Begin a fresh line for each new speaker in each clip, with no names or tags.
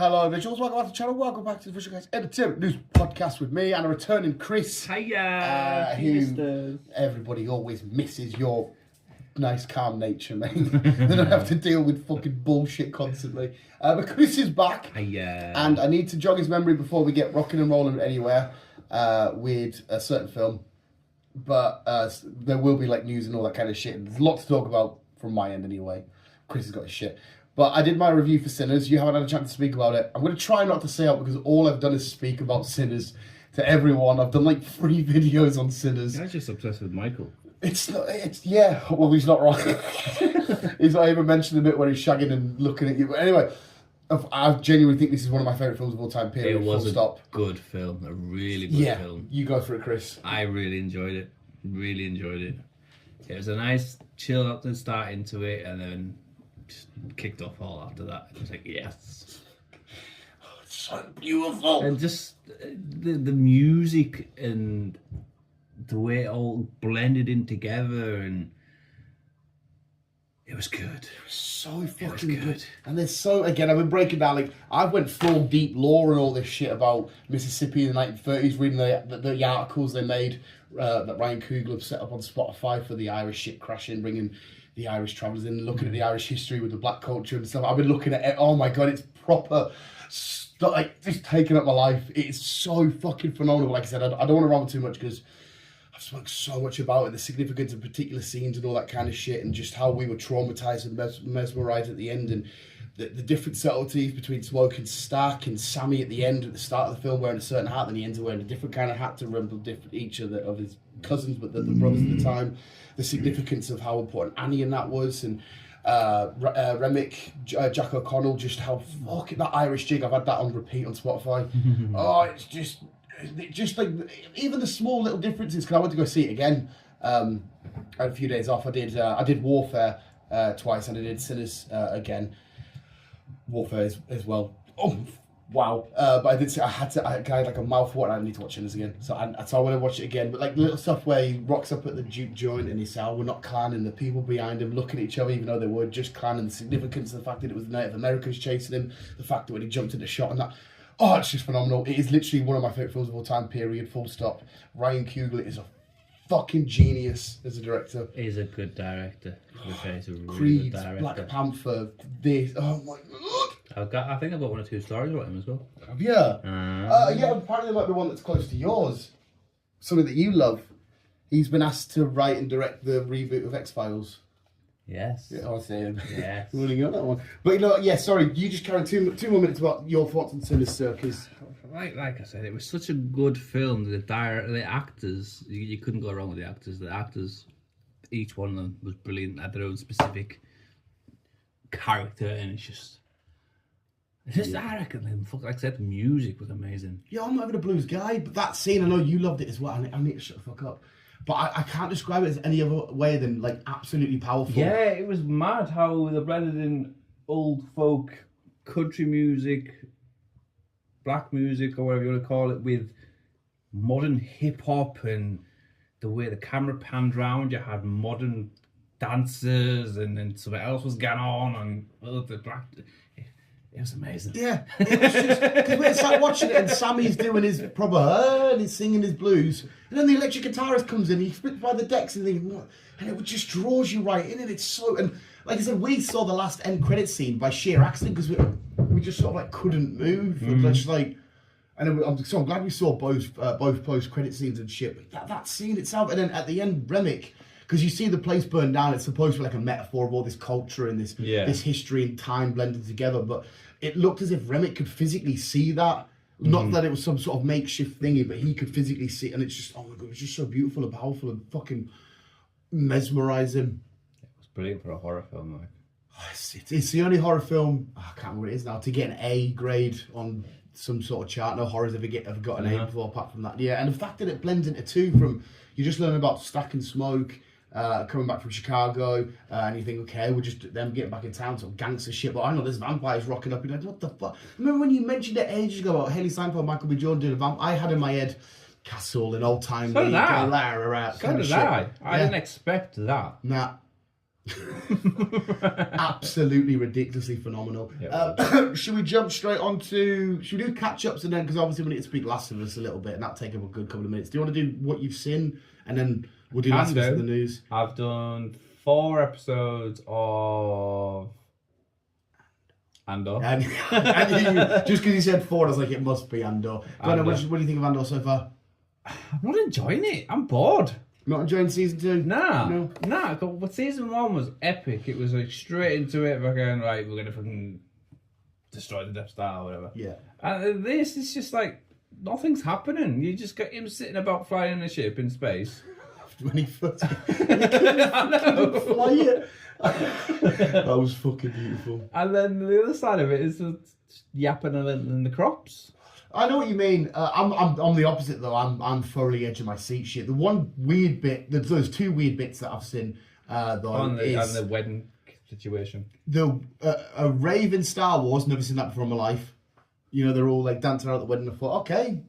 Hello, individuals. Welcome back to the channel. Welcome back to the Official Guyz Entertainment News Podcast with me and a returning Chris.
Hiya!
Who everybody always misses your nice, calm nature, mate. They don't have to deal with fucking bullshit constantly. But Chris is back.
Hiya!
And I need to jog his memory before we get rocking and rolling anywhere with a certain film. But there will be like news and all that kind of shit. There's a lot to talk about from my end anyway. Chris has got his shit. But I did my review for Sinners. You haven't had a chance to speak about it. I'm going to try not to say out because all I've done is speak about Sinners to everyone. I've done like 3 videos on Sinners.
You're just obsessed with Michael.
It's not, yeah, well, he's not wrong. He's not even mentioned the bit where he's shagging and looking at you. But anyway, I genuinely think this is one of my favourite films of all time, period.
It was
full stop.
Good film. A really good film.
You go for it, Chris.
I really enjoyed it. Really enjoyed it. It was a nice chill up and start into it, and then just kicked off all after that. It was like, yes.
Oh, it's so beautiful.
And just the music and the way it all blended in together, and it was good.
It was so fucking good. And there's so, again, I've been breaking down, like, I went full deep lore and all this shit about Mississippi in the 1930s, reading the articles they made that Ryan Coogler set up on Spotify for the Irish ship crashing, bringing the Irish travellers in, looking at the Irish history with the black culture and stuff. I've been looking at it. Oh my God, it's proper, like, just taking up my life. It's so fucking phenomenal. Like I said, I don't want to ramble too much because I've spoken so much about it, the significance of particular scenes and all that kind of shit, and just how we were traumatised and mesmerised at the end, and the different subtleties between Smoke and Stark and Sammy at the end, at the start of the film, wearing a certain hat, then he ends up wearing a different kind of hat to resemble each of his cousins, but the brothers at the time. The significance of how important Annie and that was, and Remick, Jack O'Connell, just how fucking that Irish jig. I've had that on repeat on Spotify. Oh, it's just like even the small little differences. Because I went to go see it again. I had a few days off. I did Warfare twice, and I did Sinners again. Warfare as well. Oh wow! But I did say I had like a mouthwater. I need to watch Sinners again. So I want to watch it again. But like little stuff where he rocks up at the Duke joint and he says, "Oh, we're not clanning." The people behind him looking at each other, even though they were just clanning. The significance of the fact that it was the Native Americans chasing him. The fact that when he jumped into shot and that. Oh, it's just phenomenal. It is literally one of my favourite films of all time, period, full stop. Ryan Coogler is a fucking genius as a director.
He's a good director. He's a really
Creed,
good director.
Black Panther, this. Oh my God.
I think I've got 1 or 2 stories about him as well.
Yeah. Yeah, apparently there might be one that's close to yours. Something that you love. He's been asked to write and direct the reboot of X-Files.
Yes.
Yeah, I'll say him.
Yes.
Running on that one. But you know, yeah, sorry, you just carry 2 more minutes about your thoughts on Sinners, sir, because...
Like I said, it was such a good film. The actors, you couldn't go wrong with the actors. The actors, each one of them was brilliant, had their own specific character, and it's just I reckon, like I said, the music was amazing.
Yeah, I'm not even a blues guy, but that scene, I know you loved it as well, and I need to shut the fuck up. But I can't describe it as any other way than, like, absolutely powerful.
Yeah, it was mad how they blended in old folk, country music, black music, or whatever you want to call it, with modern hip-hop, and the way the camera panned round, you had modern dancers, and then something else was going on, and the black... It was amazing.
Yeah, it was just because we're sat watching it and Sammy's doing his proper and he's singing his blues, and then the electric guitarist comes in, he flips by the decks and thinking, what? And it just draws you right in, and it's so. And like I said, we saw the last end credit scene by sheer accident because we just sort of like couldn't move, just like. And I'm glad we saw both post credit scenes and shit. But that scene itself, and then at the end, Remick. Because you see the place burn down, it's supposed to be like a metaphor of all this culture and this history and time blended together. But it looked as if Remick could physically see that. Not that it was some sort of makeshift thingy, but he could physically see it. And it's just, oh my God, it's just so beautiful and powerful and fucking mesmerising.
It was brilliant for a horror film, like.
It's the only horror film, I can't remember what it is now, to get an A grade on some sort of chart. No horrors ever got an A before, apart from that. Yeah, and the fact that it blends into 2 from, you just learn about Stack and Smoke, coming back from Chicago, and you think, okay, we're just them getting back in town, some gangster shit. But I know there's vampires rocking up. You're like, what the fuck? Remember when you mentioned it ages ago about Haley Steinfeld, Michael B. Jordan doing a vamp? I had in my head Castle and old time.
So did I.
I
didn't expect that.
Nah, Absolutely ridiculously phenomenal. Should we jump straight on to... Should we do catch-ups and then... Because obviously we need to speak Last of Us a little bit, and that'll take up a good couple of minutes. Do you want to do what you've seen? And then we'll do Last of Us in the news.
I've done 4 episodes of... Andor.
And just because you said 4, I was like, it must be Andor. What do you think of Andor so far?
I'm not enjoying it. I'm bored.
Not enjoying season 2?
Nah. But season 1 was epic. It was like straight into it. Fucking right, we're gonna fucking destroy the Death Star or whatever.
Yeah.
And this is just like nothing's happening. You just got him sitting about flying a ship in space.
20 foot. I know. Fly it. That was fucking beautiful.
And then the other side of it is just yapping in the crops.
I know what you mean. I'm the opposite though. I'm thoroughly edge of my seat shit. The one weird bit, there's 2 weird bits that I've seen though.
On the wedding situation.
The a rave in Star Wars. Never seen that before in my life. You know, they're all like dancing around at the wedding. I thought, okay,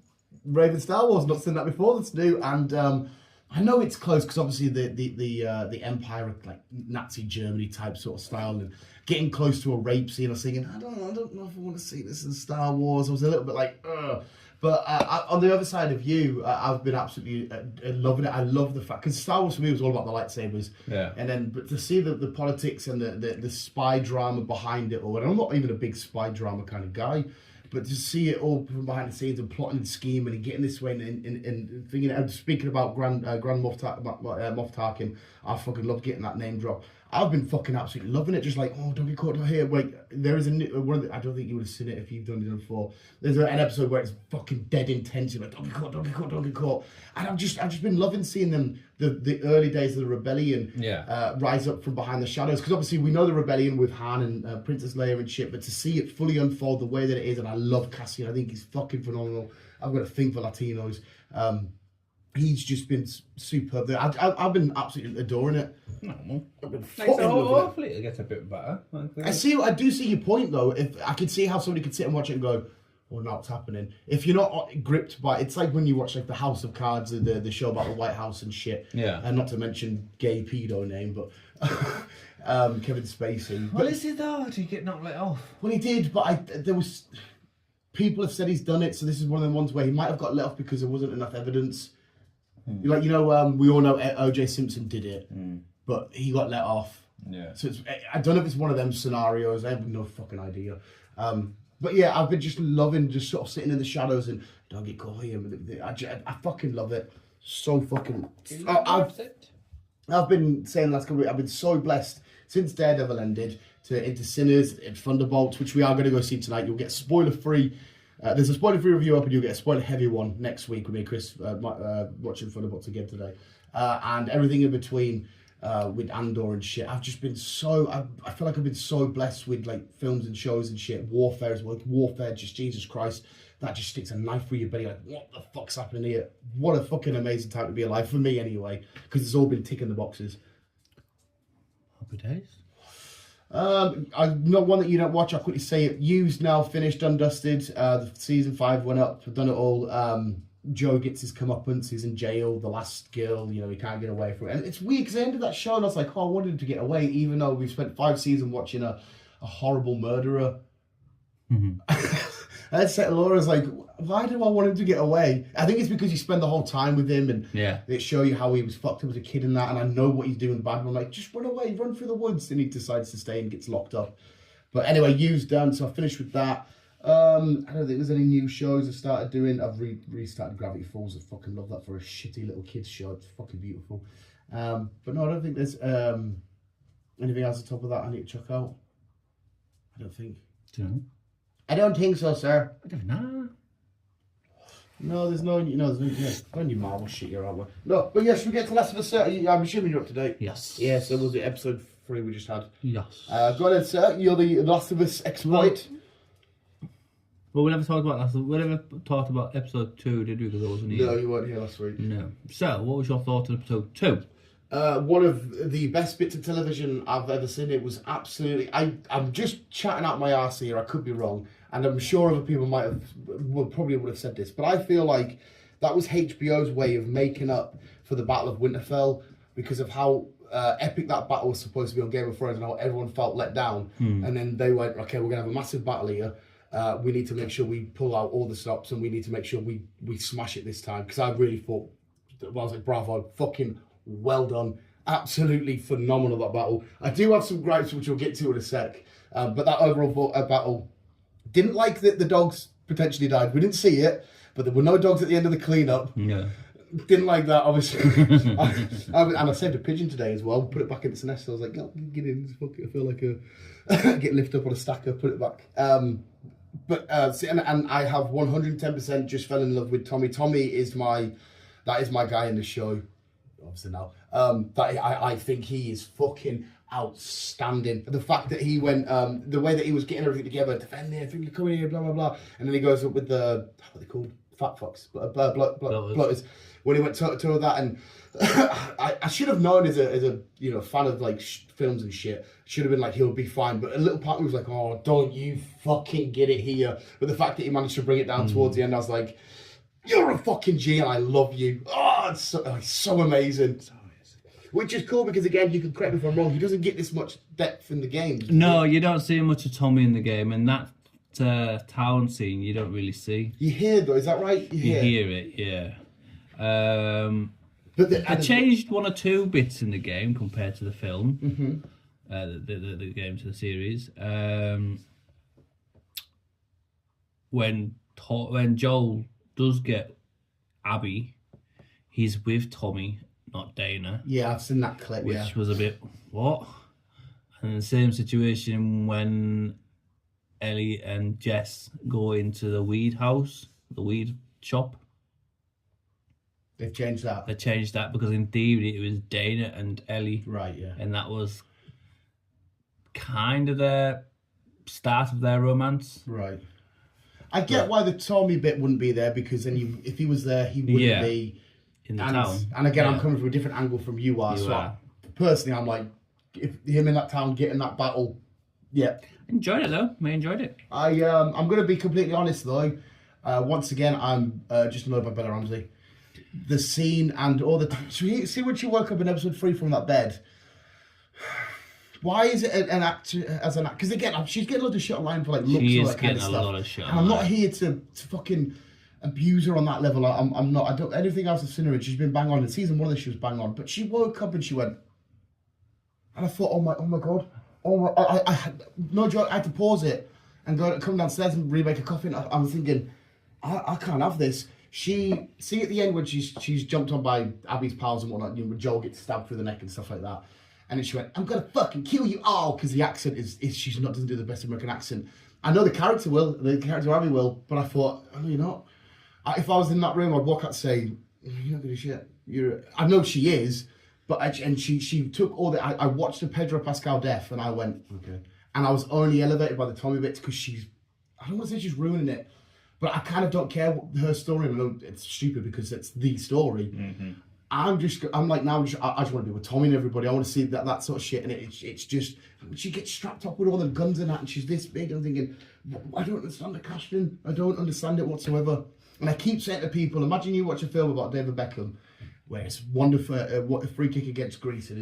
rave in Star Wars. Not seen that before. That's new. And I know it's close because obviously the Empire, like Nazi Germany type sort of style, and getting close to a rape scene. I was thinking, I don't know if I want to see this in Star Wars. I was a little bit like, ugh. But on the other side of you, I've been absolutely loving it. I love the fact, because Star Wars for me was all about the lightsabers.
Yeah.
And then, but to see the politics and the spy drama behind it all, and I'm not even a big spy drama kind of guy, but to see it all from behind the scenes and plotting and scheming and getting this way and thinking, and speaking about Grand Moff Tarkin, I fucking love getting that name drop. I've been fucking absolutely loving it. Just like, oh, don't get caught here. Wait, there is a new one. I don't think you would have seen it if you've done it before. There's an episode where it's fucking dead intense. You're like, don't get caught, don't get caught, don't get caught. And I've just been loving seeing them the early days of the rebellion rise up from behind the shadows. Because obviously we know the rebellion with Han and Princess Leia and shit, but to see it fully unfold the way that it is, and I love Cassian. I think he's fucking phenomenal. I've got a thing for Latinos. He's just been superb. I've been absolutely adoring it. I've been
hopefully it gets a bit better.
I do see your point though. If I could see how somebody could sit and watch it and go, "Oh, now what's happening?" If you're not gripped by, it's like when you watch like the House of Cards, the show about the White House and shit.
Yeah.
And not to mention gay pedo name, but Kevin Spacey.
Well, is it though? Did he get knocked off?
Well, he did, but there was people have said he's done it. So this is one of the ones where he might have got let off because there wasn't enough evidence. Like, you know, we all know O.J. Simpson did it, but he got let off.
Yeah.
So I don't know if it's one of them scenarios. I have no fucking idea. But yeah, I've been just loving just sort of sitting in the shadows and don't get caught here. I fucking love it. So fucking... I've been saying the last couple of weeks, I've been so blessed since Daredevil ended into Sinners and Thunderbolts, which we are going to go see tonight. You'll get spoiler-free... there's a spoiler-free review up and you'll get a spoiler-heavy one next week with me and Chris watching Thunderbolts again today. And everything in between with Andor and shit. I've just been so... I feel like I've been so blessed with like films and shows and shit. Warfare as well. Warfare, just Jesus Christ. That just sticks a knife through your belly. Like, what the fuck's happening here? What a fucking amazing time to be alive. For me anyway. Because it's all been ticking the boxes.
Happy days.
Not one that you don't watch. I'll quickly say it. Used now, finished, undusted. The season 5 went up. We've done it all. Joe gets his comeuppance. He's in jail. The last girl, you know, he can't get away from it. And it's weird because I ended that show and I was like, oh, I wanted him to get away, even though we've spent 5 seasons watching a horrible murderer. I said to Laura, I was like, why do I want him to get away? I think it's because you spend the whole time with him and they show you how he was fucked up as a kid and that, and I know what he's doing bad, but I'm like, just run away, run through the woods. And he decides to stay and gets locked up. But anyway, Used done, so I finished with that. I don't think there's any new shows I've started doing. I've restarted Gravity Falls. I fucking love that for a shitty little kids show. It's fucking beautiful. But no, I don't think there's anything else on top of that I need to check out. I don't think. I don't think so, sir.
I don't know.
No, there's no new Marvel shit here, aren't we? No, but yes, we get to Last of Us, sir. I'm assuming you're up to date.
Yes.
Yeah, so was it episode 3 we just had?
Yes.
Go ahead, sir. You're the Last of Us exploit.
Well, we never talked about episode 2, did we? Because I wasn't here.
No, you weren't here last week.
No. So, what was your thought on episode 2?
One of the best bits of television I've ever seen. It was absolutely... I'm just chatting out my arse here. I could be wrong. And I'm sure other people probably would have said this. But I feel like that was HBO's way of making up for the Battle of Winterfell because of how epic that battle was supposed to be on Game of Thrones and how everyone felt let down. And then they went, okay, we're going to have a massive battle here. We need to make sure we pull out all the stops and we need to make sure we smash it this time. Because I really thought, I was like, bravo, fucking well done. Absolutely phenomenal, that battle. I do have some gripes, which we'll get to in a sec. But that overall battle, didn't like that the dogs potentially died. We didn't see it, but there were no dogs at the end of the cleanup.
Yeah.
Didn't like that, obviously. And I saved a pigeon today as well. Put it back in its nest. I was like, oh, get in. I feel like get lifted up on a stacker. Put it back. And I have 110% just fell in love with Tommy. Tommy is that is my guy in the show. Obviously now. I think he is fucking outstanding. The fact that he went, the way that he was getting everything together, defend there, think you're coming here, blah blah blah, and then he goes up with the what are they called? Fat fucks, bloaters. When he went to that, and I should have known as a fan of like films and shit, should have been like he'll be fine. But a little part of me was like, oh, don't you fucking get it here. But the fact that he managed to bring it down towards the end, I was like, you're a fucking G, and I love you. Oh, it's so amazing. Which is cool because, again, you can correct me if I'm wrong, he doesn't get this much depth in the game.
No, you don't see much of Tommy in the game, and that town scene you don't really see.
You hear, though, is that right?
You hear it, yeah. But they changed one or two bits in the game compared to the film, the game to the series. When Joel does get Abby, he's with Tommy, not Dana.
Yeah, I've seen that clip,
which was a bit, what? And the same situation when Ellie and Jess go into the weed house, the weed shop.
They've changed that.
They changed that because in theory it was Dana and Ellie.
Right, yeah.
And that was kind of the start of their romance.
Right. I get why the Tommy bit wouldn't be there because then if he was there, he wouldn't be
in the town.
And again, I'm coming from a different angle from you are. Personally, I'm like, if him in that town getting that battle, yeah.
Enjoyed it though. I enjoyed it.
I'm going to be completely honest though. Once again, I'm just annoyed by Bella Ramsey. The scene and all the see when she woke up in episode 3 from that bed. Why is it an actor as an actor? Because again, she's getting a lot of shit online for like looks and all that kind of stuff.
Lot of shit
and I'm not here to fucking abuse her on that level. I'm not. I don't. Anything else I've seen her in, she's been bang on. In season 1 of this, she was bang on. But she woke up and she went, and I thought, oh my god, I had no joke. I had to pause it and come downstairs and remake a coffee. And I'm thinking, I can't have this. See at the end when she's jumped on by Abby's pals and whatnot, when Joel gets stabbed through the neck and stuff like that. And then she went, I'm going to fucking kill you all, because the accent is she's not, doesn't do the best American accent. I know the character Abby will, but I thought, oh, you're not. If I was in that room, I'd walk out and say, you're not going to shit. I know she is, but she took all the, I watched the Pedro Pascal death and I went, okay. And I was only elevated by the Tommy bits because I don't want to say she's ruining it, but I kind of don't care what her story, I know it's stupid because it's the story. Mm-hmm. I just want to be with Tommy and everybody. I want to see that sort of shit. And it's just, she gets strapped up with all the guns and that, and she's this big. I'm thinking, I don't understand the casting. I don't understand it whatsoever. And I keep saying to people, imagine you watch a film about David Beckham, where it's wonderful, what a free kick against Greece and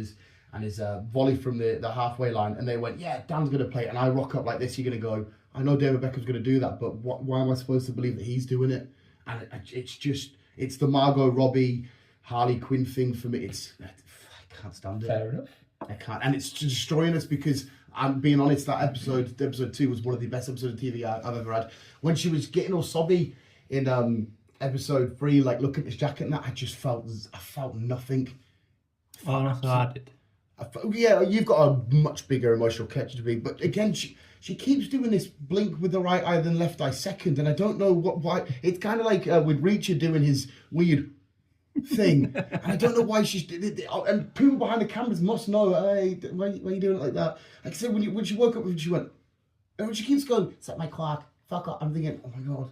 his volley from the halfway line, and they went, yeah, Dan's going to play it, and I rock up like this, you're going to go, I know David Beckham's going to do that, but why am I supposed to believe that he's doing it? And it's the Margot Robbie, Harley Quinn thing for me. I can't stand it.
Fair enough.
I can't, and it's destroying us because I'm being honest. That episode 2 was one of the best episodes of TV I've ever had. When she was getting all sobby in episode 3, like look at this jacket and that, I felt nothing.
Oh, that's what I did.
Yeah, you've got a much bigger emotional connection to me, but again, she keeps doing this blink with the right eye then left eye second, and I don't know why. It's kind of like with Reacher doing his weird thing, and I don't know why and people behind the cameras must know, hey, why are you doing it like that? Like I said, when she woke up and she went, and when she keeps going, set my clock, fuck up, I'm thinking, oh my god,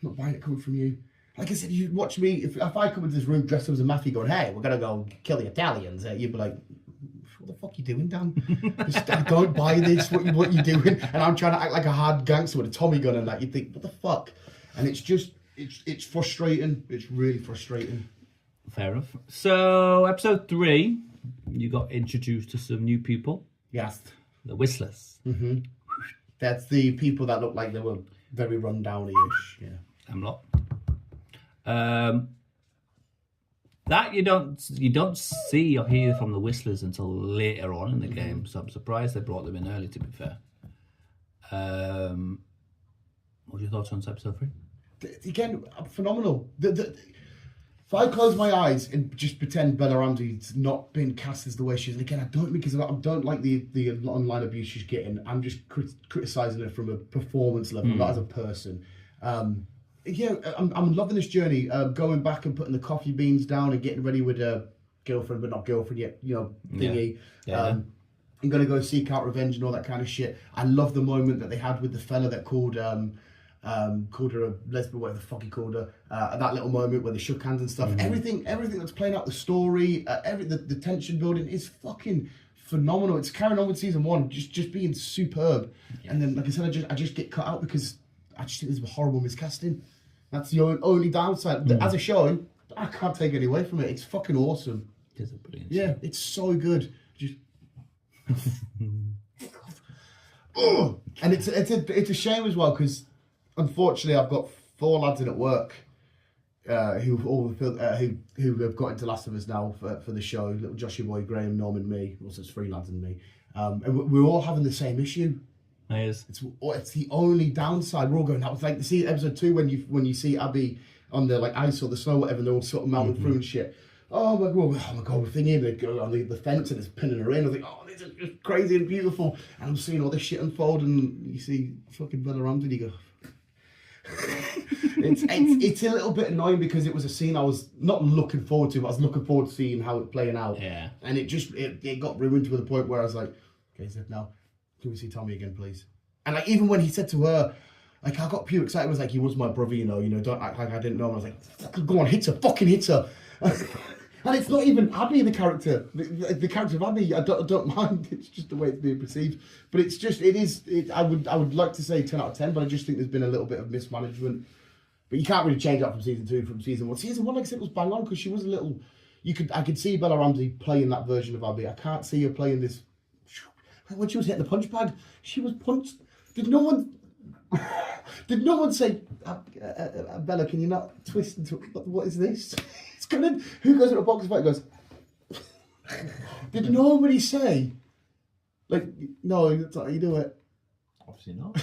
I'm not buying it coming from you. Like I said, you watch me, if I come into this room dressed up as a mafia going, hey, we're gonna go kill the Italians, you'd be like, what the fuck you doing, Dan? I don't buy this, what you doing? And I'm trying to act like a hard gangster with a Tommy gun and that, you think, what the fuck? And it's just, it's frustrating, it's really frustrating.
Fair enough. So, episode 3, you got introduced to some new people.
Yes.
The Whistlers.
Mm-hmm. That's the people that look like they were very run-down-ish. Yeah.
I'm not. That you don't see or hear from the Whistlers until later on in the game, so I'm surprised they brought them in early. To be fair, what are your thoughts on episode 3?
Again, phenomenal. If I close my eyes and just pretend Bella Ramsey's not been cast as the way she is, and again, I don't, because I don't like the online abuse she's getting. I'm just criticising her from a performance level, not as a person. Yeah, I'm loving this journey. Going back and putting the coffee beans down and getting ready with a girlfriend, but not girlfriend yet, thingy.
Yeah.
I'm going to go seek out revenge and all that kind of shit. I love the moment that they had with the fella that called her a lesbian, whatever the fuck he called her. That little moment where they shook hands and stuff. Everything that's playing out, the story, the tension building is fucking phenomenal. It's carrying on with season 1, just being superb. Yeah. And then, like I said, I just get cut out because I just think there's a horrible miscasting. That's the only downside. As a show, I can't take any away from it. It's fucking awesome.
It is a brilliant
show. Yeah, it's so good. Just oh, and it's a shame as well because unfortunately I've got 4 lads in at work who have got into Last of Us now for the show. Little Joshy boy, Graham, Norman, me. Also, it's 3 lads and me. And we're all having the same issue.
It is.
It's the only downside. We're all going, that was like, see episode 2 when you see Abby on the like ice or the snow, whatever, and they're all sort of melting through and shit. Oh my god, we're thinking they go on the fence and it's pinning her in. I was like, oh, this is just crazy and beautiful. And I'm seeing all this shit unfold, and you see fucking Bella Ramsey, and you go. it's a little bit annoying because it was a scene I was not looking forward to, but I was looking forward to seeing how it playing out.
Yeah. And
it got ruined to the point where I was like, okay, so now can we see Tommy again, please? And like even when he said to her, like I got pure excited. I was like, he was my brother, don't act like I didn't know him. I was like, go on, hit her, fucking hit her. And it's not even Abby, the character. The character of Abby, I don't mind. It's just the way it's being perceived. But it's just, I would like to say 10 out of 10, but I just think there's been a little bit of mismanagement. But you can't really change that from season 2, from season 1. Season 1, like I said, was bang on because she was a little. I could see Bella Ramsey playing that version of Abby. I can't see her playing this. When she was hitting the punch bag, she was punched. Did no one say, Bella, can you not twist into what is this? It's gonna. Who goes into a box fight and goes? Did nobody say, like, no, that's not how you do it?
Obviously not.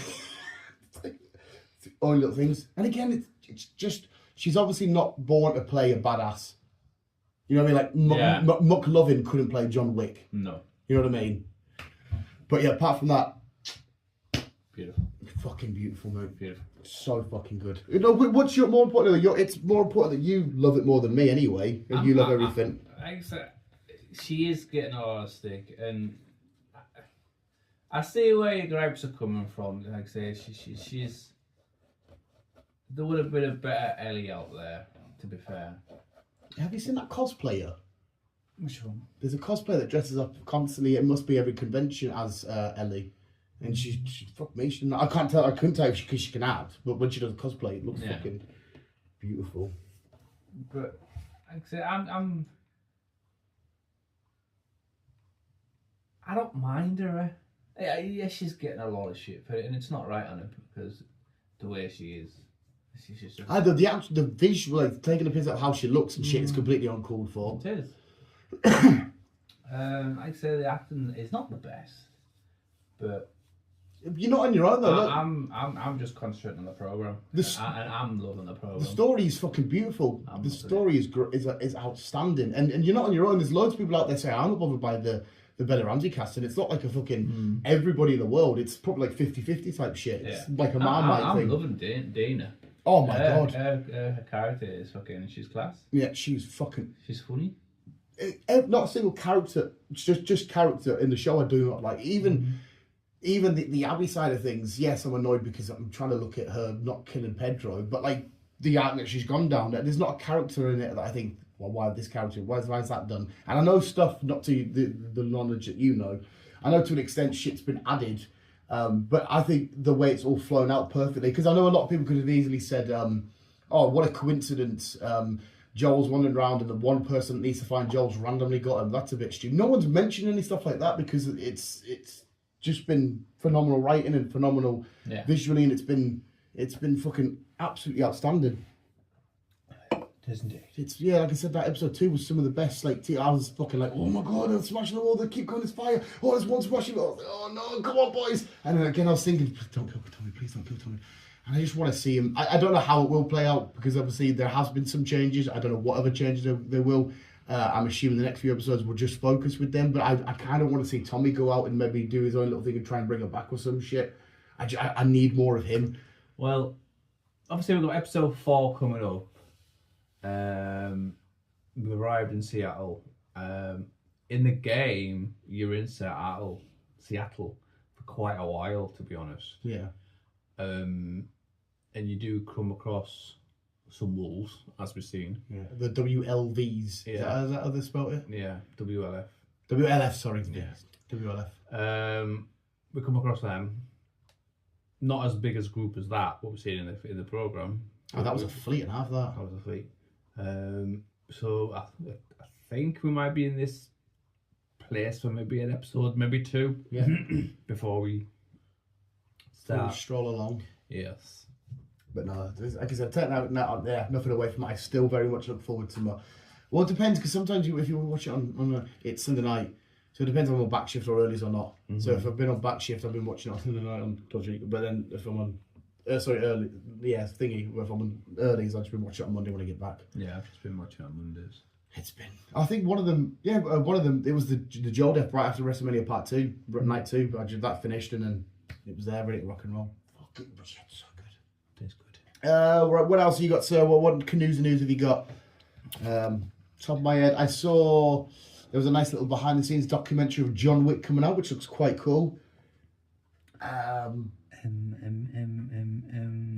It's only little things. And again, it's just, she's obviously not born to play a badass. You know what I mean? Like, McLovin couldn't play John Wick.
No.
You know what I mean? But yeah, apart from that,
beautiful.
Fucking beautiful, mate.
Beautiful.
So fucking good. What's more important? It's more important that you love it more than me anyway, and you love everything.
She is getting all stick, and I see where your gripes are coming from. Like I say, she's. There would have been a better Ellie out there, to be fair.
Have you seen that cosplayer?
Which one?
There's a cosplayer that dresses up constantly. It must be every convention as Ellie. And she fuck me. I couldn't tell because she can act, but when she does cosplay, it looks fucking beautiful.
But like I say, I don't mind her. Yeah, she's getting a lot of shit for it, and it's not right on her because the way she is. She's just
the visual, like taking a piss out of how she looks and shit, is completely uncalled for.
It is. I'd say the acting is not the best, but.
You're not on your own though.
I'm just concentrating on the program, and I'm loving the program.
The story is fucking beautiful. The story is outstanding, and you're not on your own. There's loads of people out there saying I'm not bothered by the Bella Ramsey cast, and it's not like a fucking everybody in the world. It's probably like 50-50 type shit. It's like a Marmite thing.
I'm loving Dana.
Oh my god,
her character is fucking. She's class.
Yeah, she's fucking.
She's funny.
Not a single character, just character in the show I do not like. Even the Abby side of things, yes, I'm annoyed because I'm trying to look at her not killing Pedro, but like the arc that she's gone down, there's not a character in it that I think, well, why this character, why is that done? And I know stuff, not to the knowledge that you know, I know to an extent shit's been added, but I think the way it's all flown out perfectly, because I know a lot of people could have easily said, oh, what a coincidence, Joel's wandering around and the one person that needs to find Joel's randomly got him. That's a bit stupid. No one's mentioned any stuff like that because it's just been phenomenal writing and phenomenal visually, and it's been fucking absolutely outstanding.
Isn't it?
It's like I said, that episode 2 was some of the best. Like, I was fucking like, oh my god, I'm smashing the wall. They keep going, this fire. Oh, there's one smashing. Oh no, come on, boys. And then again, I was thinking, don't kill Tommy, please don't kill Tommy. And I just want to see him. I don't know how it will play out because obviously there has been some changes. I don't know what other changes there will. I'm assuming the next few episodes will just focus with them. But I kind of want to see Tommy go out and maybe do his own little thing and try and bring her back with some shit. I need more of him.
Well, obviously we've got episode 4 coming up. We've arrived in Seattle. In the game, you're in Seattle for quite a while, to be honest.
Yeah.
And you do come across some wolves, as we've seen.
Yeah. The WLVs.
Yeah.
Is that how they spelled it?
Yeah, WLF.
WLF, sorry.
Yeah.
WLF.
We come across them. Not as big as group as that, what we've seen in the programme.
Oh, that was a fleet and a half, that.
That was a fleet. So I think we might be in this place for maybe an episode, maybe 2.
Yeah.
Before we start.
Stroll along.
Yes.
But no, like I said, taking out nothing away from it. I still very much look forward to more. Well, it depends because sometimes if you watch it on it's Sunday night, so it depends on I'm on back shift or earlys or not. Mm-hmm. So if I've been on back shift, I've been watching it on Sunday night on Dodgy. But then if I'm on early, thingy. If I'm on earlys, I've just been watching it on Monday when I get back.
Yeah, I've just been watching it on Mondays.
It's been. I think one of them. Yeah, one of them. It was the Joel death right after WrestleMania Part 2, Night 2. I did that finished and then it was there ready to rock and roll. Fucking so good.
It is good.
Right, what else have you got, sir? What canoes and news have you got? Top of my head, I saw there was a nice little behind the scenes documentary of John Wick coming out, which looks quite cool.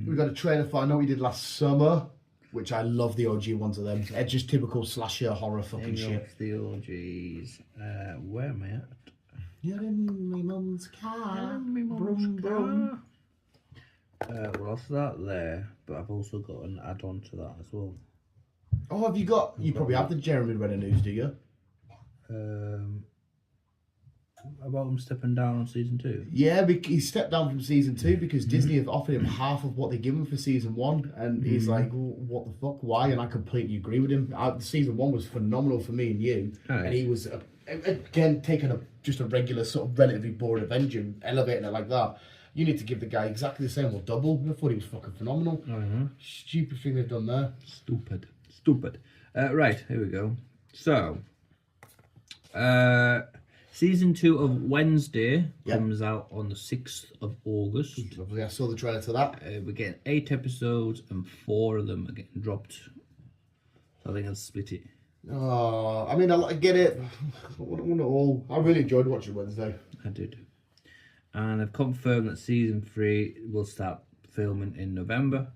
We got a trailer for I Know What You Did Last Summer, which I love the OG ones of them. It's just typical slasher horror fucking shit.
The OGs. Where am I at?
You're in my mum's car. Brum, brum.
Well, I'll start there, but I've also got an add-on to that as well.
Oh, have you got? You probably have the Jeremy Renner news, do you?
About him stepping down on season 2.
Yeah, he stepped down from season 2 because Disney have offered him half of what they give him for season 1, and he's like, "What the fuck? Why?" And I completely agree with him. Season 1 was phenomenal for me and you, and he was again taking just a regular sort of relatively boring Avenger and elevating it like that. You need to give the guy exactly the same or double. I thought he was fucking phenomenal. Stupid thing they've done there.
Stupid. Right, here we go. So, season 2 of Wednesday comes out on the 6th of August.
Lovely. I saw the trailer to that.
We're getting 8 episodes and 4 of them are getting dropped. So I think I'll split it.
Oh, I mean, I get it. I want it all. I really enjoyed watching Wednesday.
I did. And I've confirmed that season 3 will start filming in November.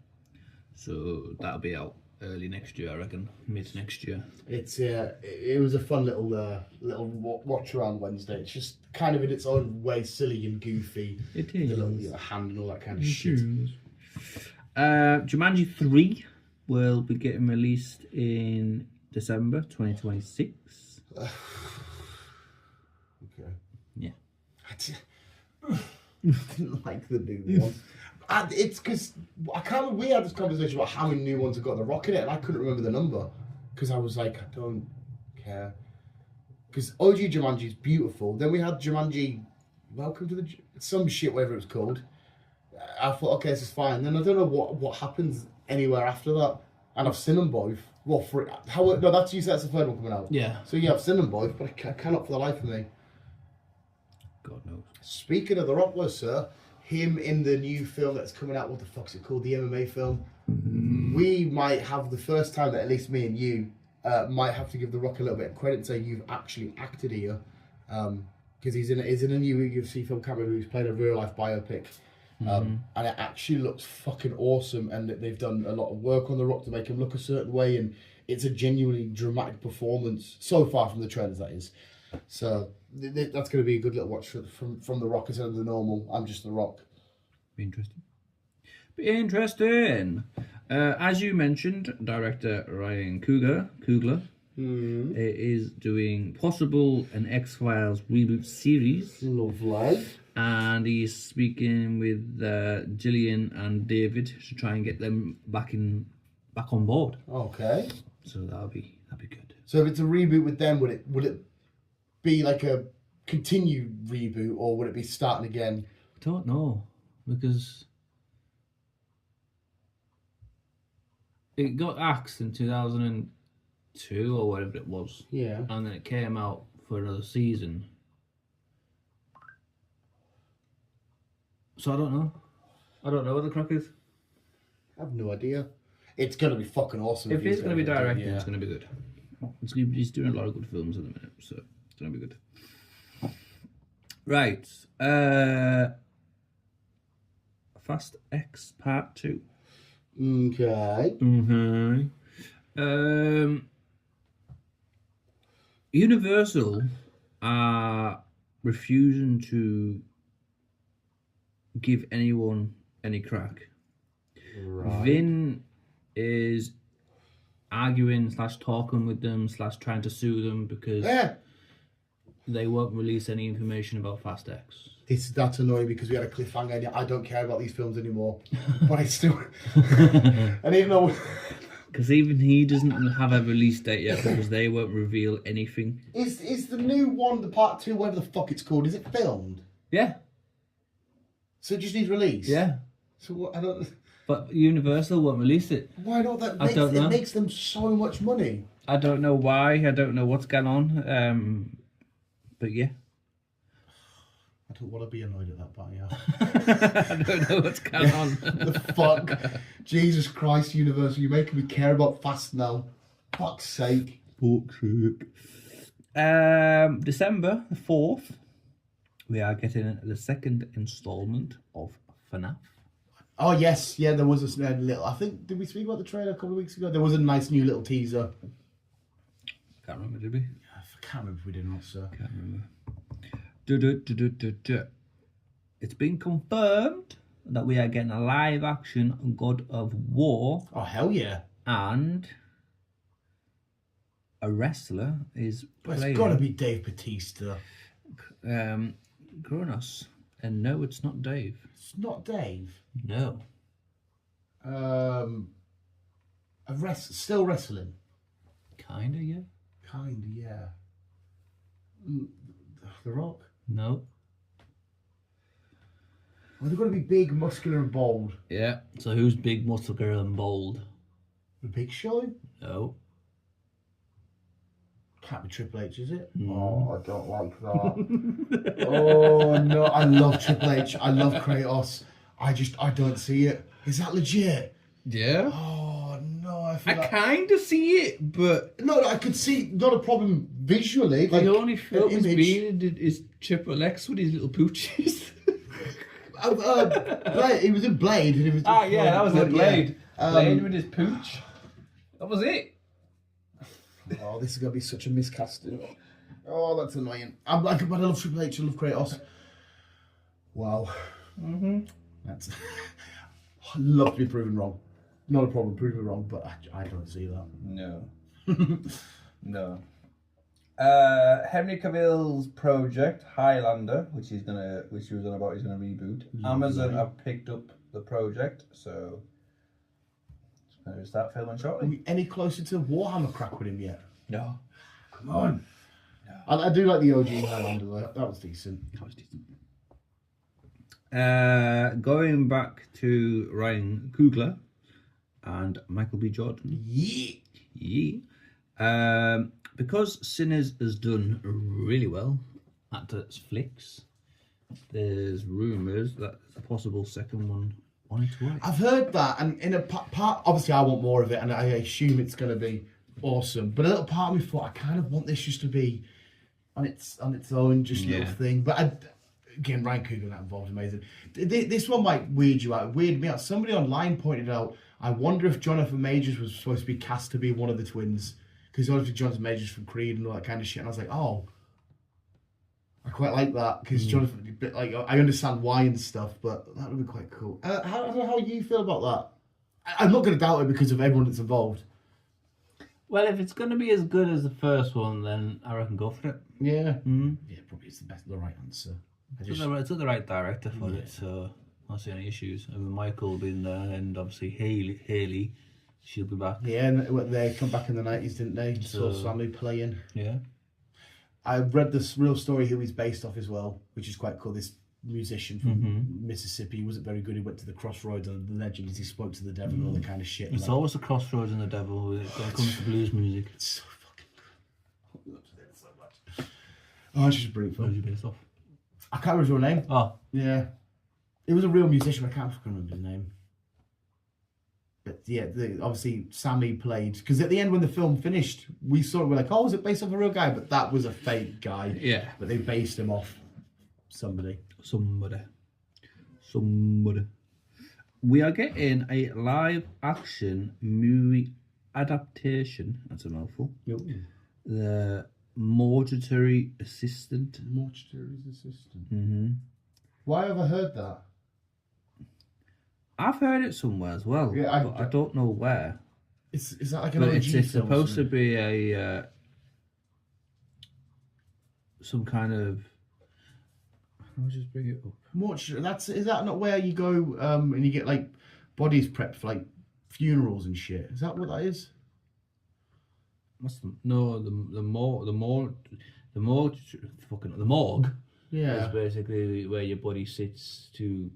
So that'll be out early next year, I reckon. Mid next year.
It's it was a fun little watch around Wednesday. It's just kind of in its own way silly and goofy.
It is.
The little hand and all that kind of shit.
Jumanji 3 will be getting released in December 2026.
Okay.
Yeah.
I didn't like the new one. It's because I can't remember, we had this conversation about how many new ones have got The Rock in it, and I couldn't remember the number because I was like, I don't care. Because OG Jumanji is beautiful. Then we had Jumanji Welcome to the some shit, whatever it was called. I thought, okay, this is fine. Then I don't know what happens anywhere after that. And I've seen them both. Well, that's you said that's the third one coming out.
Yeah.
So yeah, I've seen them both, but I cannot for the life of me.
God knows.
Speaking of The Rock, sir, him in the new film that's coming out, what the fuck's it called? The MMA film. We might have the first time that at least me and you might have to give The Rock a little bit of credit and say you've actually acted here. Because he's in a new UFC film, can't remember, who's played a real life biopic. And it actually looks fucking awesome, and they've done a lot of work on The Rock to make him look a certain way, and it's a genuinely dramatic performance so far from the trailers, that is. So that's going to be a good little watch from The Rock instead of the normal I'm just The Rock.
Be interesting. As you mentioned, director Ryan Coogler is doing possible an X-Files reboot series.
Lovely.
And he's speaking with Gillian and David to try and get them back on board.
Okay.
So that'll be good.
So if it's a reboot with them, would it be like a continued reboot, or would it be starting again?
I don't know, because it got axed in 2002 or whatever it was.
Yeah.
And then it came out for another season. So I don't know. I don't know what the crack is.
I have no idea. It's going to be fucking awesome.
If he's going to be directing,
yeah.
it's going to be good. He's doing a lot of good films at the minute, so it's going to be good. Right. Fast X Part 2.
Okay.
Universal are refusing to give anyone any crack.
Right.
Vin is arguing / talking with them / trying to sue them because they won't release any information about Fast X.
That's annoying because we had a cliffhanger and I don't care about these films anymore. But I still... and even though...
Because even he doesn't have a release date yet because they won't reveal anything.
Is the new one, the part 2, whatever the fuck it's called, is it filmed?
Yeah.
So it just needs release?
Yeah.
So what, I don't...
But Universal won't release it.
Why not? It makes them so much money.
I don't know why. I don't know what's going on. But yeah.
I don't want to be annoyed at that part, yeah.
I don't know what's going on.
The fuck? Jesus Christ, Universal, you're making me care about Fast now. Fuck's sake.
December the 4th, we are getting the second instalment of FNAF.
Oh, yes. Yeah, there was a little... I think... Did we speak about the trailer a couple of weeks ago? There was a nice new little teaser.
Can't remember, did we?
I can't remember if we did or not, sir.
Can't remember. It's been confirmed that we are getting a live action God of War.
Oh, hell yeah.
And a wrestler is playing...
It's got to be Dave Bautista.
Kronos. And no, it's not Dave.
It's not Dave?
No.
Still wrestling?
Kinda, yeah.
Kinda, yeah. The Rock?
No.
Well, they've got to be big, muscular and bold.
Yeah. So who's big, muscular and bold?
The Big Show?
No.
Can't be Triple H, is it?
Mm.
Oh, I don't like that. Oh, no. I love Triple H. I love Kratos. I don't see it. Is that legit?
Yeah.
Oh, no. I
kind of see it, but...
No, I could see not a problem visually.
The
like,
only film he's been in is Triple X with his little poochies.
Blade, he was in Blade. And he was
that was in Blade.
Yeah.
Blade with his pooch. That was it.
Oh, this is going to be such a miscasting. Oh, that's annoying. But I love Triple H, I love Kratos. Wow.
Mm-hmm.
That's... I'd love to be proven wrong. Not a problem, proving wrong, but I don't see that.
No. No. Henry Cavill's project, Highlander, which he was on about, he's gonna reboot. Amazon have picked up the project, so it's gonna start filming shortly.
Are we any closer to Warhammer crack with him yet?
No.
Come on. No. I do like the OG Highlander though. That was decent.
Going back to Ryan Coogler and Michael B. Jordan. Yeah. Because Sinners has done really well at its flicks, there's rumours that there's a possible second one on its way.
I've heard that, and in a part, obviously I want more of it, and I assume it's going to be awesome. But a little part of me thought I kind of want this just to be on its own, just little thing. But again, Ryan Coogler that involved, amazing. This one might weird me out. Somebody online pointed out, I wonder if Jonathan Majors was supposed to be cast to be one of the twins. Because obviously Jonathan Majors from Creed and all that kind of shit. And I was like, oh, I quite like that. Because Jonathan, like, I understand why and stuff, but that would be quite cool. I don't know how you feel about I'm not going to doubt it because of everyone that's involved.
Well, if it's going to be as good as the first one, then I reckon go for it.
Yeah. Yeah, probably it's the right answer.
It's got the right director for it, so I don't see any issues. And Michael being there, and obviously Haley, she'll be back.
Yeah, and they come back in the 90s, didn't they? Saw Sammy playing.
Yeah.
I read this real story who he's based off as well, which is quite cool. This musician from Mississippi, he wasn't very good. He went to the crossroads, and the legend is he spoke to the devil and all that kind of shit.
It's always the crossroads and the devil when it comes to blues music.
It's so fucking good. I love it so much. Oh, it's just a brilliant film.
Who's you based off?
I can't remember his real name.
Oh.
Yeah. It was a real musician, I can't fucking remember his name. But yeah, obviously Sammy played, because at the end when the film finished, we saw it, we're like, oh, is it based off a real guy? But that was a fake guy.
Yeah.
But they based him off somebody.
Somebody. We are getting a live action movie adaptation. That's a mouthful.
Yep.
The Mortuary Assistant.
Mortuary's assistant.
Mm-hmm.
Why have I heard that?
I've heard it somewhere as well,
yeah,
but I don't know where.
Is that like an
But
OG
it's
film
supposed to be a some kind of. I'll just bring it up.
Mortuary. Is that not where you go and you get like bodies prepped for like funerals and shit? Is that what that is?
The morgue.
Yeah.
Is basically where your body sits to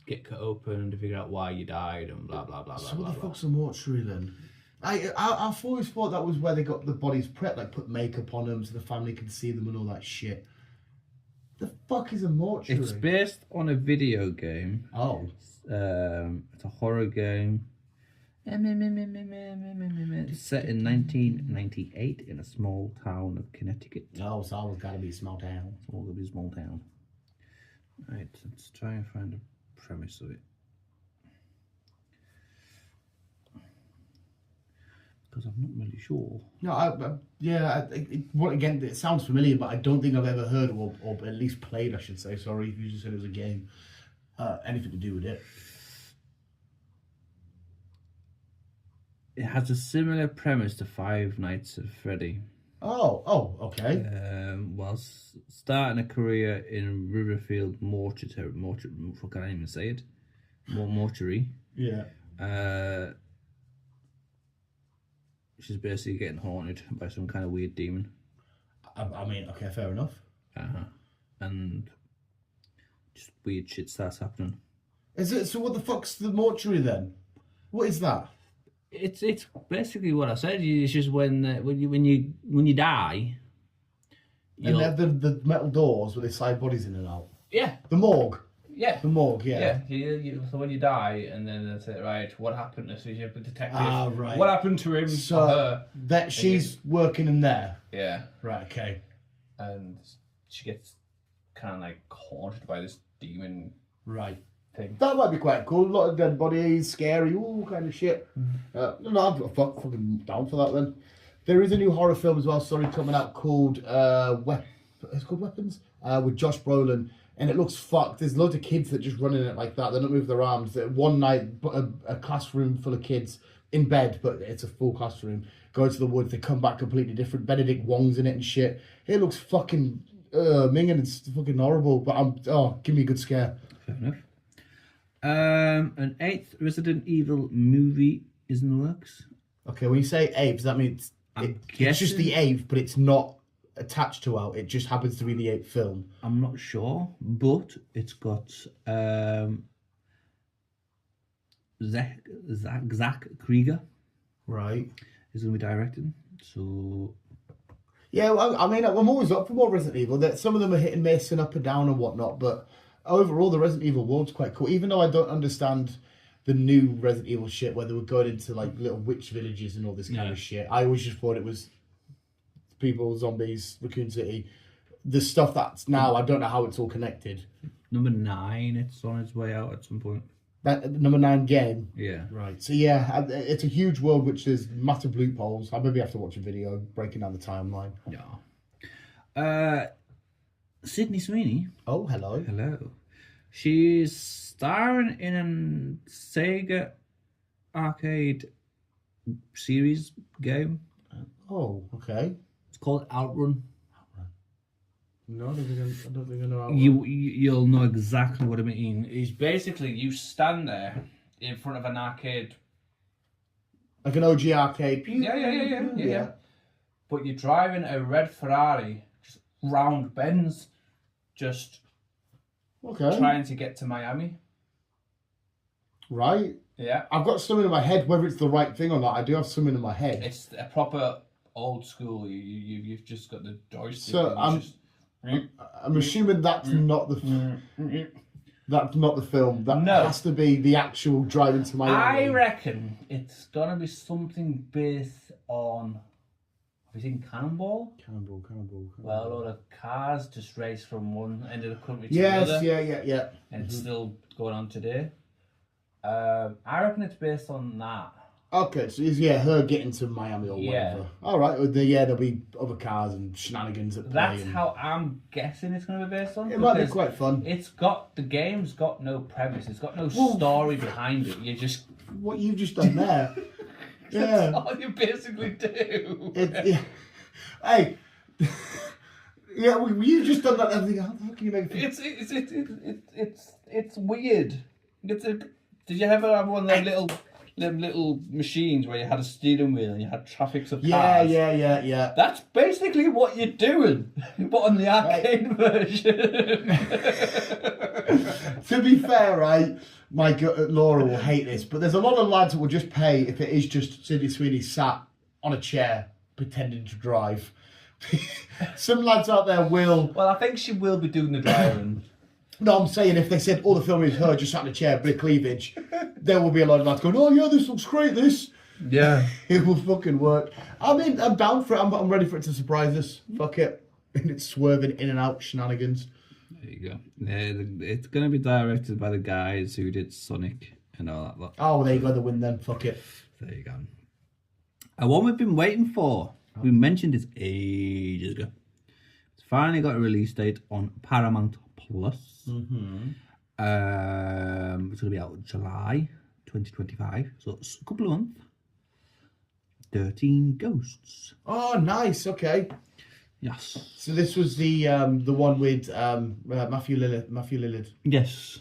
get cut open to figure out why you died and blah blah blah blah.
So what the
blah.
fuck's a mortuary then? I've always thought that was where they got the bodies prepped, like put makeup on them so the family can see them and all that shit. The fuck is a mortuary?
It's based on a video game.
Oh.
It's a horror game. It's set in 1998 in a small town of Connecticut.
Oh, it's always got to be a small town.
It's all going to be a small town. Right, let's try and find a premise of it. Because I'm not really sure.
No, again, it sounds familiar, but I don't think I've ever heard or at least played, I should say. Sorry, you just said it was a game. Anything to do with it.
It has a similar premise to Five Nights at Freddy.
Oh, okay.
Whilst starting a career in Riverfield Mortuary, I can't even say it. Mortuary.
Yeah.
She's basically getting haunted by some kind of weird demon.
I mean, okay, fair enough.
And just weird shit starts happening.
Is it? So what the fuck's the mortuary then? What is that?
It's basically what I said. It's just when you die.
And they have the metal doors where they slide bodies in and out.
Yeah.
The morgue.
Yeah.
The morgue. Yeah.
So when you die, and then that's it. Right. What happened? So you have the detective.
Right.
What happened to him?
So
her?
that she's working in there.
Yeah.
Right. Okay.
And she gets kind of like haunted by this demon.
Right.
Thing.
That might be quite cool. A lot of dead bodies, scary, all kind of shit. No, I'm fucking down for that then. There is a new horror film as well, coming out called it's called Weapons, with Josh Brolin, and it looks fucked. There's loads of kids that just run in it like that. They don't move their arms. One night, a classroom full of kids in bed, but it's a full classroom. Go into the woods, they come back completely different. Benedict Wong's in it and shit. It looks fucking minging. It's fucking horrible, but give me a good scare.
Fair enough. An 8th Resident Evil movie is in the works.
Okay, when you say 8th, does that mean it's just the 8th, but it's not attached to out? It just happens to be the 8th film.
I'm not sure, but it's got Zach Krieger.
Right.
Is going to be directing. So.
Yeah, I mean, I'm always up for more Resident Evil. Some of them are hit and miss and up and down and whatnot, but overall, the Resident Evil world's quite cool. Even though I don't understand the new Resident Evil shit, where they were going into like little witch villages and all this kind of shit. I always just thought it was people, zombies, Raccoon City. The stuff that's now, I don't know how it's all connected.
Number 9, it's on its way out at some point.
That number 9 game?
Yeah.
Right. So yeah, it's a huge world which there's massive loopholes. I maybe have to watch a video breaking down the timeline.
Yeah. Sydney Sweeney.
Oh, hello.
Hello. She's starring in a Sega arcade series game.
Oh, okay.
It's called Outrun.
No, I don't think I know how.
You'll know exactly what I mean. It's basically you stand there in front of an arcade.
Like an OG arcade.
Yeah. But you're driving a red Ferrari, just round bends, just trying to get to Miami.
Right.
Yeah.
I've got something in my head, whether it's the right thing or not. I do have something in my head.
It's a proper old school. You've just got the joystick.
So I'm assuming that's not the that's not the film. That has to be the actual driving to Miami.
I reckon it's gonna be something based on. Have you seen Cannonball?
Cannonball.
Well, a lot of cars just race from one end of the country to the other.
Yeah.
And it's still going on today. I reckon it's based on that.
Okay, so it's her getting to Miami or whatever. All right, there'll be other cars and shenanigans at play.
That's how I'm guessing it's going to be based on.
It might be quite fun.
The game's got no premise. It's got no story behind it. You just
what you've just done there.
That's all you basically do.
Hey. Yeah, you've just done that. Everything. How can you make it?
It's weird. Did you ever have one of them little machines where you had a steering wheel and you had traffics of cars?
Yeah.
That's basically what you're doing, but on the arcade version.
To be fair, right, Laura will hate this, but there's a lot of lads that will just pay if it is just Sydney Sweeney sat on a chair pretending to drive. Some lads out there will.
Well, I think she will be doing the driving.
No, I'm saying if they said, the film is her just sat in a chair, bit of cleavage, there will be a lot of lads going, oh yeah, this looks great, this.
Yeah.
It will fucking work. I mean, I'm down for it. I'm ready for it to surprise us. Fuck it. And it's swerving in and out shenanigans.
There you go. It's going to be directed by the guys who did Sonic and all that lot.
Oh, there you go, the win then. Fuck it.
There you go. And one we've been waiting for. We mentioned this ages ago. It's finally got a release date on Paramount Plus.
Mm-hmm.
It's going to be out July 2025. So it's a couple of months. 13 Ghosts.
Oh, nice. Okay.
Yes.
So this was the one with Matthew Lillard.
Yes.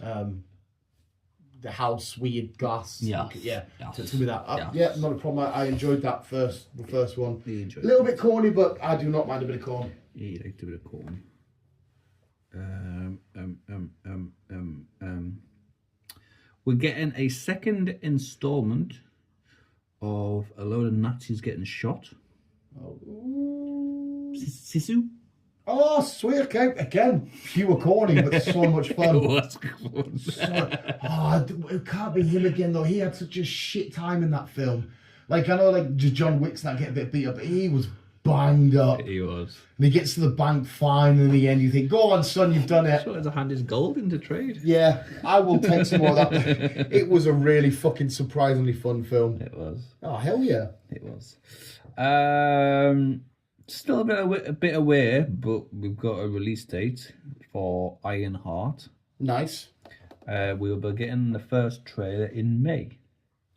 The house, weird glass.
Yeah.
Yeah.
Yes.
So it's gonna be that.
Yes.
Yeah, not a problem. I enjoyed that the first one.
A
little bit corny, but I do not mind a bit of corn.
Yeah, you liked a bit of corn. We're getting a second installment of a load of Nazis getting shot.
Oh.
Sisu?
Oh, sweet. Okay. Again, fewer corny, but so much fun.
It was fun.
It can't be him again, though. He had such a shit time in that film. Like, I know, like, John Wick's not getting a bit beat up, but he was banged up.
He was.
And he gets to the bank fine, and in the end, you think, go on, son, you've done it.
So to hand his gold into trade.
Yeah, I will take some more of that. It was a really fucking surprisingly fun film.
It was.
Oh, hell yeah.
It was. Still a bit away, but we've got a release date for Ironheart.
Nice.
We'll be getting the first trailer in May.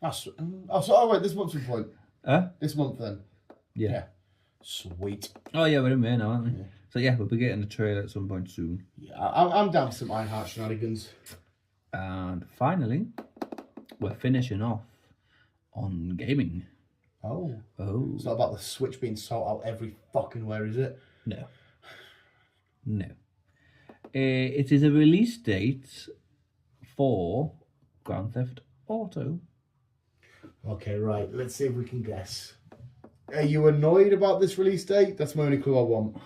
Wait, this month's the point. This month then.
Yeah.
Sweet.
Oh yeah, we're in May now, aren't we?
Yeah.
So yeah, we'll be getting the trailer at some point soon.
Yeah, I'm down for some Ironheart shenanigans.
And finally, we're finishing off on gaming.
Oh.
Oh.
It's not about the Switch being sold out every fucking where, is it?
No. It is a release date for Grand Theft Auto.
Okay, right. Let's see if we can guess. Are you annoyed about this release date? That's my only clue I want.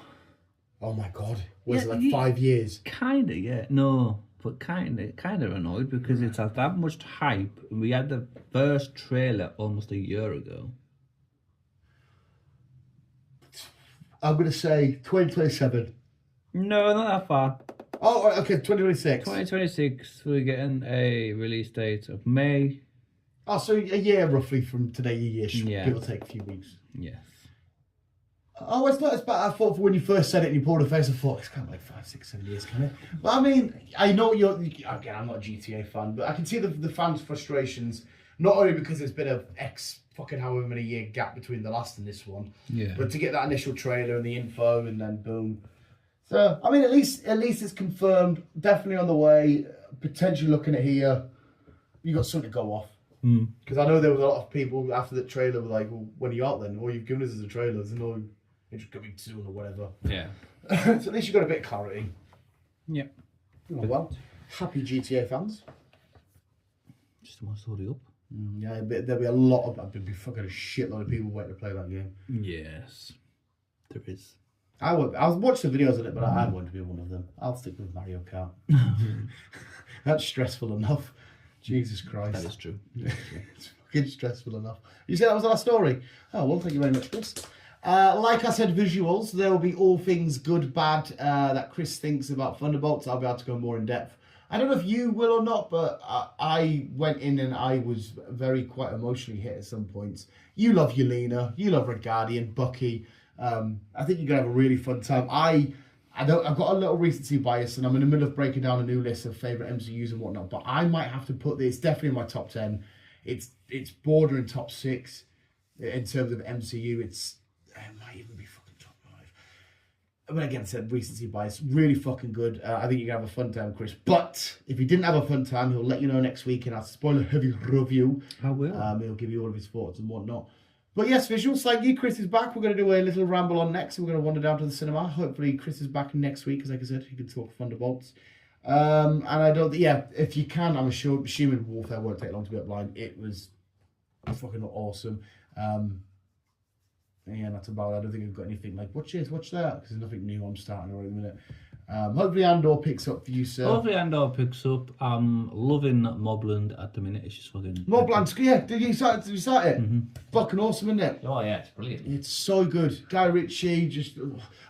Oh my god. Was it like 5 years?
Kinda, yeah. No, but kinda annoyed because it's had that much hype. We had the first trailer almost a year ago.
I'm going to say 2027.
No, not that far.
Oh, okay, 2026.
2026, we're getting a release date of May.
Oh, so a year roughly from today,
Yeah.
It'll take a few weeks.
Yes.
Oh, it's not as bad. I thought when you first said it and you pulled a face, I thought it's kind of like 5, 6, 7 years, can it? But I mean, I know again, I'm not a GTA fan, but I can see the fans' frustrations. Not only because there's been a fucking however many year gap between the last and this one, but to get that initial trailer and the info and then boom. So I mean, at least it's confirmed. Definitely on the way. Potentially looking at here. You got something to go off. Because I know there was a lot of people after the trailer were like, well, when are you out then? All you've given us is a trailer. There's no it's coming soon or whatever.
Yeah.
So at least you got a bit of clarity.
Yeah.
Oh, well, happy GTA fans.
Just want to hurry up.
Yeah, there'll be a lot of, there'll be fucking a shitload of people waiting to play that game.
Yes, there is.
I'll watch the videos of it, but I want to be one of them. I'll stick with Mario Kart. That's stressful enough. Jesus Christ.
That is true.
It's fucking stressful enough. You said that was our story? Oh, well, thank you very much, Chris. Like I said, visuals. There will be all things good, bad that Chris thinks about Thunderbolts. I'll be able to go more in depth. I don't know if you will or not, but I went in and I was quite emotionally hit at some points. You love Yelena, you love Red Guardian, Bucky. I think you're gonna have a really fun time. I've got a little recency bias, and I'm in the middle of breaking down a new list of favourite MCUs and whatnot. But I might have to put this definitely in my top 10. It's bordering top 6 in terms of MCU. It might even be fucking top 5. But again, I said recency bias, really fucking good. I think you're gonna have a fun time, Chris. But if he didn't have a fun time, he'll let you know next week in our spoiler-heavy review.
I will.
He'll give you all of his thoughts and whatnot. But yes, visuals, thank you. Chris is back. We're going to do a little ramble on next. We're going to wander down to the cinema. Hopefully, Chris is back next week, because like I said, he can talk Thunderbolts. And I don't, if you can, I'm assuming Warfare won't take long to be up line. It was fucking awesome. Yeah, that's about it. I don't think I've got anything like, watch this, watch that, because there's nothing new I'm starting right at the minute. Hopefully Andor picks up for you, sir.
Hopefully Andor picks up. I'm loving Mobland at the minute. It's just fucking...
Mobland, yeah. Did you start it? Mm-hmm. Fucking awesome, isn't it?
Oh yeah, it's brilliant.
It's so good. Guy Ritchie just...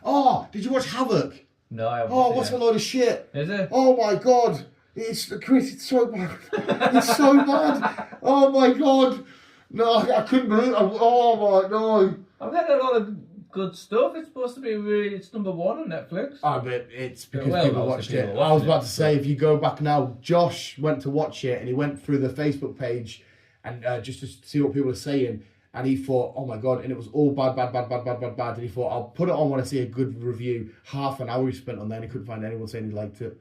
Oh, did you watch Havoc?
No, I haven't.
Oh, what's a load of shit?
Is it?
Oh my god. Chris, it's so bad. It's so bad. Oh my god. No, I couldn't believe it. Oh my god.
I've heard a lot of good stuff. It's supposed to be it's number 1 on Netflix.
I bet it's because people watched it. I was about to say, if you go back now, Josh went to watch it and he went through the Facebook page and just to see what people are saying, and he thought, oh my god, and it was all bad, and he thought, I'll put it on when I see a good review. Half an hour he spent on there and he couldn't find anyone saying he liked it.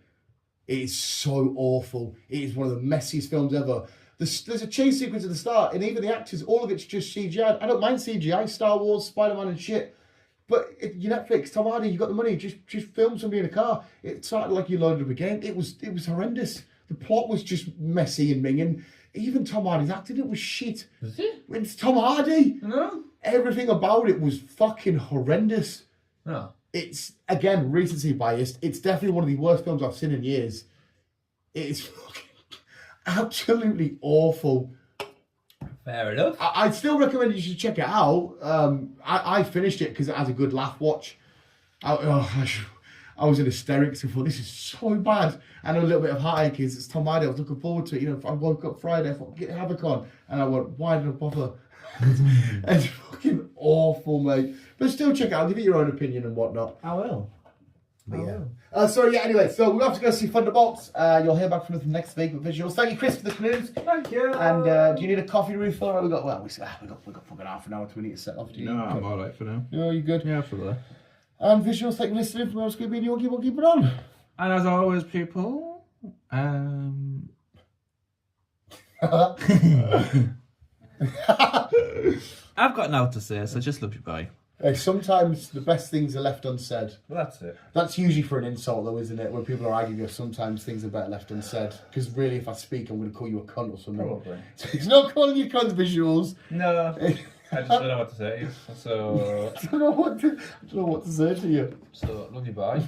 It is so awful. It is one of the messiest films ever. There's a chase sequence at the start, and even the actors, all of it's just CGI. I don't mind CGI, Star Wars, Spider-Man and shit. But your Netflix, Tom Hardy, you got the money, just film somebody in a car. It started like you loaded up a game. It was horrendous. The plot was just messy and minging. Even Tom Hardy's acting, it was shit.
Is it?
It's Tom Hardy.
No.
Everything about it was fucking horrendous.
No.
It's, again, recency biased. It's definitely one of the worst films I've seen in years. It's fucking absolutely awful.
Fair enough.
I'd still recommend you should check it out. I finished it because it has a good laugh watch. I was in hysterics and thought, this is so bad. And a little bit of heartache is it's Tom Hardy. I was looking forward to it. You know, if I woke up Friday, I thought, get Havoc on. And I went, why did I bother? It's fucking awful, mate. But still check it out. Give it your own opinion and whatnot.
I will.
But yeah. Anyway, so we'll have to go see Thunderbolts. You'll hear back from us next week with visuals. Thank you, Chris, for the canoes.
Thank you.
And do you need a coffee refill? We got fucking half an hour till we need to set off. Do you?
No, I'm alright for now.
No, you good?
Yeah, for that.
And visuals, thank you for listening. From us, keep it on.
And as always, people, I've got now to say, so just love you, bye.
Sometimes the best things are left unsaid.
Well, that's it.
That's usually for an insult, though, isn't it? When people are arguing, sometimes things are better left unsaid. Because really, if I speak, I'm going to call you a cunt or something.
Probably.
So it's not calling you cunt, visuals.
No. I just don't know what to say. So
I don't know what to say to you.
So love you, bye.